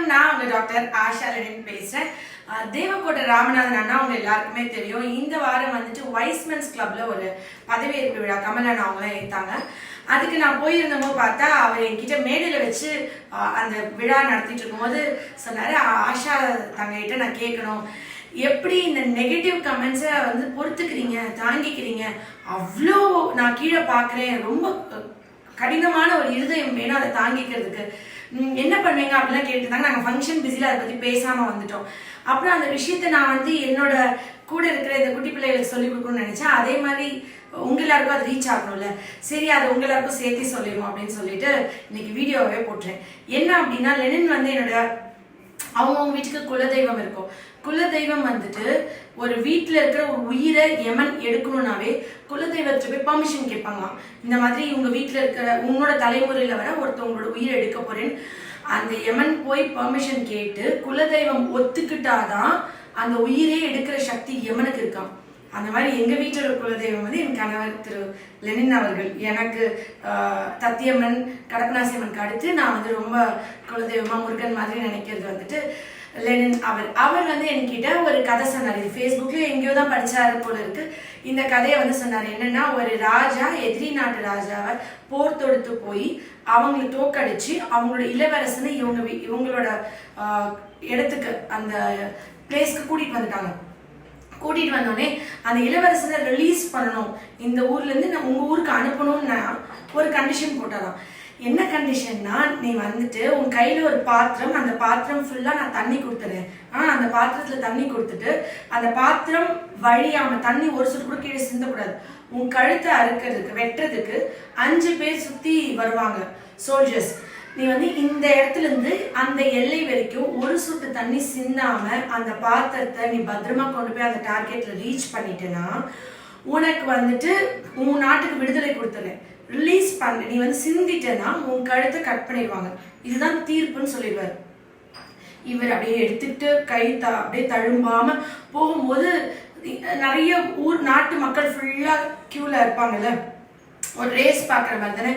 வணக்கம். நான் உங்க டாக்டர் ஆஷா லெனின் பேசுறேன். தேவக்கோட்டை ராமநாதன் அண்ணா அவங்க எல்லாருக்குமே தெரியும். இந்த வாரம் வந்துட்டு வைஸ்மென்ஸ் கிளப்ல ஒரு பதவியேற்பு விழா கமலன் அவங்களாம் ஏத்தாங்க. அதுக்கு நான் போயிருந்தப்போ பார்த்தா அவர் என்கிட்ட மேடையில வச்சு அந்த விழா நடத்திட்டு இருக்கும்போது சொன்னாரு, ஆஷா தங்கிட்ட நான் கேட்கணும், எப்படி இந்த நெகட்டிவ் கமெண்ட்ஸை வந்து பொறுத்துக்கிறீங்க, தாங்கிக்கிறீங்க? அவ்வளோ நான் கீழே பார்க்குறேன், ரொம்ப கடினமான ஒரு இருதயம் வேணும் அதை தாங்கிக்கிறதுக்கு, என்ன பண்ணுவீங்க அப்படிலாம் கேட்டுருந்தாங்க. நாங்கள் ஃபங்க்ஷன் பிஸியில் அதை பற்றி பேசாமல் வந்துட்டோம். அப்புறம் அந்த விஷயத்த நான் வந்து என்னோட கூட இருக்கிற இந்த குட்டி பிள்ளைகளுக்கு சொல்லிக் கொடுக்கணும்னு நினச்சேன். அதே மாதிரி உங்க எல்லாருக்கும் அது ரீச் ஆகணும்ல, சரி அதை உங்க எல்லாருக்கும் சேர்த்து சொல்லிடுவோம் அப்படின்னு சொல்லிட்டு இன்னைக்கு வீடியோவே போட்டுறேன். என்ன அப்படின்னா, லெனின் வந்து என்னோட அவங்கவுங்க வீட்டுக்கு குலதெய்வம் இருக்கும். குலதெய்வம் வந்துட்டு ஒரு வீட்டில் இருக்கிற ஒரு உயிரை யமன் எடுக்கணும்னாவே குலதெய்வத்தை போய் பர்மிஷன் கேட்பாங்களாம். இந்த மாதிரி உங்க வீட்டில் இருக்கிற உன்னோட தலைமுறையில வர ஒருத்தவங்களோட உயிரை எடுக்க போறேன்னு அந்த யமன் போய் பர்மிஷன் கேட்டு குலதெய்வம் ஒத்துக்கிட்டாதான் அந்த உயிரே எடுக்கிற சக்தி யமனுக்கு இருக்கான். அந்த மாதிரி எங்க வீட்டோட குலதெய்வம் வந்து என் கணவர் திரு லெனின் அவர்கள். எனக்கு தத்தியம்மன் கடப்பநாசியம்மனுக்கு அடுத்து நான் வந்து ரொம்ப குலதெய்வமா முருகன் மாதிரி நினைக்கிறது வந்துட்டு லெனின் அவர் வந்து என்கிட்ட ஒரு கதை சொன்னார். இது ஃபேஸ்புக்ல எங்கேயோ தான் படிச்சாரு போல இருக்கு. இந்த கதையை வந்து சொன்னார். என்னன்னா, ஒரு ராஜா எதிரி நாட்டு ராஜாவை போர் தொடுத்து போய் அவங்களை தோக்கடிச்சு அவங்களோட இளவரசனை இவங்களோட இடத்துக்கு அந்த பிளேஸ்க்கு கூட்டிட்டு வந்துட்டாங்க. கூட்டிட்டு வந்தோடனே அந்த இளவரசனை ரிலீஸ் பண்ணணும், இந்த ஊர்ல இருந்து உங்க ஊருக்கு அனுப்பணும்னா ஒரு கண்டிஷன் போட்டாலாம். என்ன கண்டிஷன்னா, நீ வந்துட்டு உன் கையில ஒரு பாத்திரம், அந்த பாத்திரம் ஃபுல்லா நான் தண்ணி கொடுத்துறேன். அந்த பாத்திரத்துல தண்ணி கொடுத்துட்டு அந்த பாத்திரம் வழியாம தண்ணி ஒரு சொட்டு கூட கீழே சிந்தக்கூடாது. உன் கழுத்தை அறுக்கிறதுக்கு வெட்டுறதுக்கு 5 பேர் சுத்தி வருவாங்க சோல்ஜர்ஸ். நீ வந்து இந்த இடத்துல இருந்து அந்த எல்லை வரைக்கும் ஒரு சொட்டு தண்ணி சிந்தாம அந்த பாத்திரத்தை நீ பத்திரமா கொண்டு போய் அந்த டார்கெட்ல ரீச் பண்ணிட்டேன்னா உனக்கு வந்துட்டு உன் நாட்டுக்கு விடுதலை கொடுத்துறேன். ரிலீஸ் பண்ண நீ வந்து சிந்திட்டேன்னா உன் கழுத்தை கட் பண்ணிடுவாங்க. இதுதான் தீர்ப்புன்னு சொல்லிடுவார். இவர் அப்படியே எடுத்துக்கிட்டு அப்படியே தழும்பாம போகும்போது நிறைய நாட்டு மக்கள் ஃபுல்லா கியூல இருப்பாங்கல்ல, ஒரு ரேஸ் பாக்குற மாதிரி தானே.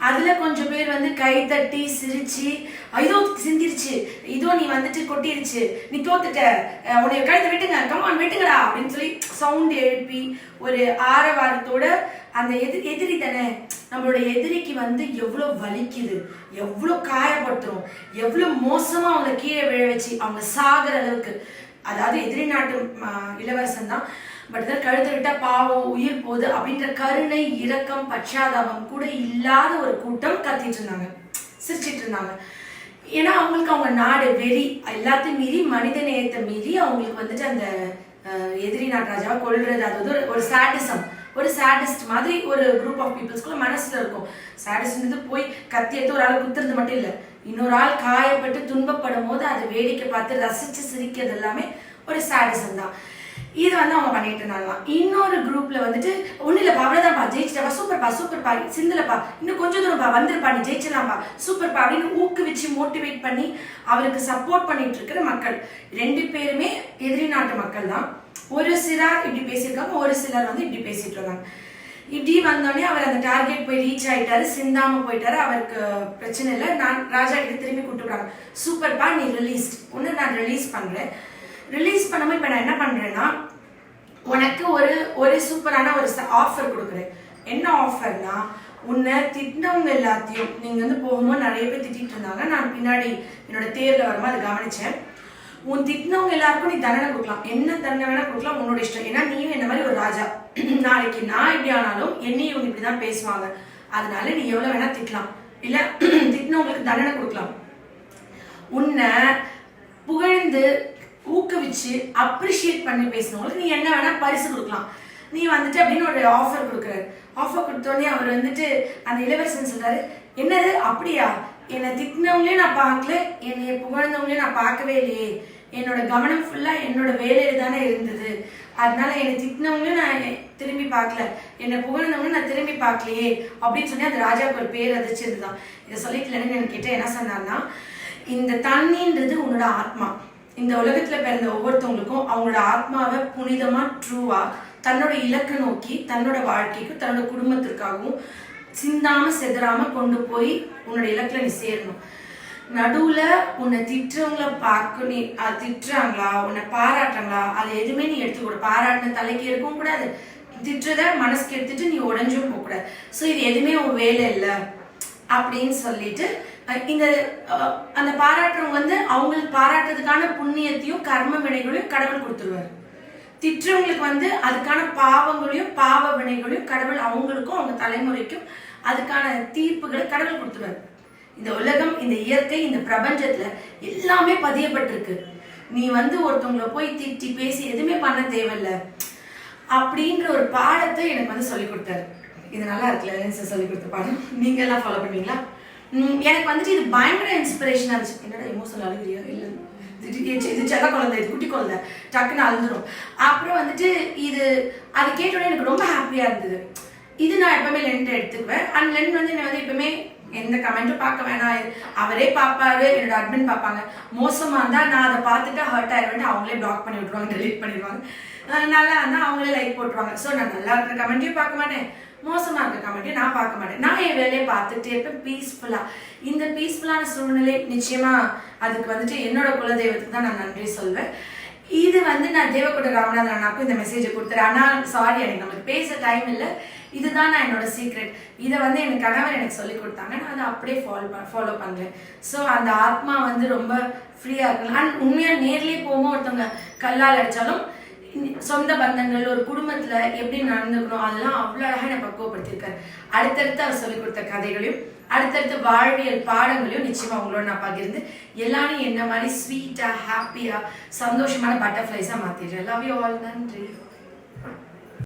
அதுல கொஞ்சம் பேர் வந்து கை தட்டி சிரிச்சு, இதோ சிந்திருச்சு, இதோ நீ வந்துட்டு கொட்டிருச்சு, நீ தோத்துட்ட, உன்னைய கழுத்தை வெட்டுங்க, கமான் வெட்டுங்கடா அப்படின்னு சொல்லி சவுண்ட் எழுப்பி ஒரு ஆரவாரத்தோட அந்த எதிரி தானே, நம்மளோட எதிரிக்கு வந்து எவ்வளவு வலிக்குது, எவ்வளவு காயப்படுத்துறோம், எவ்வளவு மோசமா அவங்க கீழே விழ வச்சு அவங்க சாகிற அளவுக்கு. அதாவது எதிரி நாட்டு இளவரசன் தான், பட் கழுத்தை விட்டா பாவம் உயிர் போகுது அப்படின்ற கருணை இரக்கம் பச்சாதாபம் கூட இல்லாத ஒரு கூட்டம் கத்திட்டு இருந்தாங்க, சிரிச்சிட்டு இருந்தாங்க. ஏன்னா அவங்களுக்கு அவங்க நாடு வெறி எல்லாத்தையும் மீறி, மனித நேயத்தை மீறி அவங்களுக்கு வந்துட்டு அந்த எதிரி நாட்டு ராஜாவை கொள்றது, அதாவது ஒரு சாடிசம், ஒரு சாடிஸ்ட் மாதிரி ஒரு குரூப் ஆஃப் பீப்புள்ஸ்குள்ள மனசுல இருக்கும். சாடிஸ்ட் போய் கத்தி எடுத்து ஒரு ஆள் குத்துறது மட்டும் இல்லை, இன்னொரு ஆள் காயப்பட்டு துன்பப்படும் போது அதை வேடிக்கை பார்த்து ரசிச்சு சிரிக்கிறது எல்லாமே ஒரு சாடிசம் தான். இது வந்து அவங்க பண்ணிட்டு இருந்தாங்க. இன்னொரு குரூப்ல வந்துட்டு ஒண்ணு இல்லப்பா, அவ்வளவுதான்ப்பா, ஜெயிச்சிட்டப்பா, சூப்பர்ப்பா சூப்பர்ப்பா, சிந்தலப்பா, இன்னும் கொஞ்சம் தூரம்ப்பா, வந்துருப்பா, நீ ஜெயிச்சிடலாம்ப்பா, சூப்பர்ப்பா அப்படின்னு ஊக்குவிச்சு மோட்டிவேட் பண்ணி அவருக்கு சப்போர்ட் பண்ணிட்டு இருக்கிற மக்கள் 2 பேருமே எதிரி நாட்டு மக்கள் தான். ஒரு சிலர் இப்படி பேசியிருக்காங்க, ஒரு சிலர் வந்து இப்படி பேசிட்டு இருக்காங்க. இப்படி வந்தோடனே அவர் அந்த டார்கெட் போய் ரீச் ஆயிட்டாரு, சிந்தாம போயிட்டாரு, அவருக்கு பிரச்சனை இல்லை. நான் ராஜா கிட்ட திரும்பி கூப்பிட்டுறாங்க, சூப்பர்ப்பா நீ ரிலீஸ்ட், ஒன்னு நான் ரிலீஸ் பண்றேன். ரிலீஸ் பண்ணாம இப்ப நான் என்ன பண்றேன்னா, உனக்கு ஒரு சூப்பரான ஒரு ஆஃபர் கொடுக்குறேன். என்ன ஆஃபர்னா, உன்னை திட்டினவங்க எல்லாத்தையும், நீங்க வந்து போகும்போது நிறைய பேர் திட்டிட்டு இருந்தாங்க, நான் பின்னாடி என்னோட தேர்ல வரும்போது அதை கவனிச்சேன். உன் திட்டினவங்க எல்லாருக்கும் நீ தண்டனை கொடுக்கலாம், என்ன தண்டனை வேணா கொடுக்கலாம், உன்னோட இஷ்டம். ஏன்னா நீயும் என்ன மாதிரி ஒரு ராஜா, நாளைக்கு நான் எப்படி ஆனாலும் என்னையும் இவங்க இப்படிதான் பேசுவாங்க, அதனால நீ எவ்வளவு வேணா திட்டலாம், இல்ல திட்டினவங்களுக்கு தண்டனை கொடுக்கலாம். உன்னை புகழ்ந்து ஊக்குவிச்சு அப்ரிஷியேட் பண்ணி பேசினவங்களுக்கு நீ என்ன வேணா பரிசு கொடுக்கலாம், நீ வந்துட்டு அப்படின்னு ஒரு ஆஃபர் கொடுக்குறாரு. ஆஃபர் கொடுத்தோடனே அவர் வந்துட்டு அந்த இளவரசன் சொல்றாரு, என்னது அப்படியா, என்னை திட்டினவங்களே நான் பார்க்கல, என்னை புகழ்ந்தவங்களே நான் பார்க்கவே இல்லையே, என்னோட கவனம் ஃபுல்லா என்னோட வேலையில தானே இருந்தது, அதனால என்னை திட்டினவங்களையும் நான் திரும்பி பார்க்கல, என்னை புகழ்ந்தவங்களும் நான் திரும்பி பார்க்கலையே அப்படின்னு சொல்லி அந்த ராஜாவுக்கு ஒரு பேர் அதிர்ச்சிருந்துதான். இதை சொல்லிட்டு எனக்கு கேட்ட என்ன சொன்னார்னா, இந்த தண்ணின்றது உன்னோட ஆத்மா, இந்த உலகத்துல பிறந்த ஒவ்வொருத்தவங்களுக்கும் அவங்களோட ஆத்மாவை புனிதமா ட்ரூவா தன்னோட இலக்கை நோக்கி தன்னோட வாழ்க்கைக்கும் தன்னோட குடும்பத்திற்காகவும் சிந்தாம செதறாம கொண்டு போய் உன்னோட இலக்குல நீ சேரணும். நடுவுல உன்னை திட்டுறவங்கள பார்க்க நீ திட்டுறாங்களா உன்னை பாராட்டுறாங்களா அதை எதுவுமே நீ எடுத்துக்கூட பாராட்டின தலைக்கு இருக்கவும் கூடாது, திட்டுறத மனசுக்கு எடுத்துட்டு நீ உடஞ்சும் போகக்கூடாது. ஸோ இது எதுவுமே உன் வேலை இல்லை அப்படின்னு சொல்லிட்டு இந்த அந்த பாராட்டுறவங்க வந்து அவங்களுக்கு பாராட்டுறதுக்கான புண்ணியத்தையும் கர்ம வினைகளையும் கடவுள் கொடுத்துருவாரு. திட்டுறவங்களுக்கு வந்து அதுக்கான பாவங்களையும் பாவ வினைகளையும் கடவுள் அவங்களுக்கும் அவங்க தலைமுறைக்கும் அதுக்கான தீர்ப்புகளை கடவுள் கொடுத்துருவாரு. இந்த உலகம், இந்த இயற்கை, இந்த பிரபஞ்சத்துல எல்லாமே பதியப்பட்டிருக்கு. நீ வந்து ஒருத்தவங்களை போய் திட்டி பேசி எதுவுமே பண்ண தேவையில்லை அப்படின்ற ஒரு பாடத்தை எனக்கு வந்து சொல்லி கொடுத்தாரு. இது நல்லா இருக்குல்ல சொல்லி கொடுத்த பாடம், நீங்க எல்லாம் ஃபாலோ பண்ணுவீங்களா? எனக்கு வந்துட்டு இது பயங்கர இன்ஸ்பிரேஷனா இருந்துச்சு. என்னடா எமோஷனல் அழுகிறியா? இல்லை, இது செல்ல குழந்தை, இது குட்டி குழந்தை, டக்குன்னு அழுதுரும். அப்புறம் வந்துட்டு இது அது கேட்டோடனே எனக்கு ரொம்ப ஹாப்பியா இருந்தது. இது நான் எப்பவுமே லென்ட் எடுத்துக்குவேன். அண்ட் லென்ட் வந்து என்ன வந்து எப்பவுமே எந்த கமெண்ட்டும் பார்க்க வேணாம், அவரே பார்ப்பாரு, என்னோட அட்மின் பார்ப்பாங்க. மோசமா இருந்தா நான் அதை பார்த்துட்டு ஹர்ட் ஆயிடுவேன், அவங்களே பிளாக் பண்ணி விட்டுருவாங்க, டெலீட் பண்ணிடுவாங்க. நல்லா இருந்தா அவங்களே லைக் போட்டுருவாங்க. ஸோ நான் நல்லா இருக்கிற கமெண்ட்டையும் பார்க்க மாட்டேன், மோசமா இருக்க கமெண்ட்டையும் நான் பார்க்க மாட்டேன். நான் என் வேலையை பார்த்துட்டே இருப்பேன் பீஸ்ஃபுல்லா. இந்த பீஸ்ஃபுல்லான சூழ்நிலை நிச்சயமா அதுக்கு வந்துட்டு என்னோட குலதெய்வத்துக்கு தான் நான் நன்றி சொல்வேன். இது வந்து நான் தேவக்கோட்டை ராமநாதன் அண்ணாக்கும் இந்த மெசேஜை கொடுத்துறேன். ஆனா சாரி, எனக்கு நம்மளுக்கு பேச டைம் இல்லை. இதுதான் நான் என்னோட சீக்ரெட். இதை வந்து என் கணவர் எனக்கு சொல்லி கொடுத்தாங்க, நான் அதை அப்படியே ஃபாலோ பண்றேன். ஸோ அந்த ஆத்மா வந்து ரொம்ப ஃப்ரீயா இருக்கலாம். அண்ட் உண்மையா நேர்லயே போகும்போது ஒருத்தவங்க கல்லால் அடிச்சாலும் சொந்த பந்தங்கள் ஒரு குடும்பத்துல எப்படி நடந்துக்கணும் அதெல்லாம் அவ்வளோ அழகா எனக்கு பக்குவப்படுத்திருக்காரு. அடுத்தடுத்து அவர் சொல்லிக் கொடுத்த கதைகளையும் அடுத்தடுத்து வாழ்வியல் பாடங்களையும் நிச்சயமா உங்களோட நான் பகிர்ந்து எல்லாரும் என்ன மாதிரி ஸ்வீட்டா ஹாப்பியா சந்தோஷமான பட்டர்ஃப்ளைஸா மாத்திடுறேன். Love you all. நன்றி.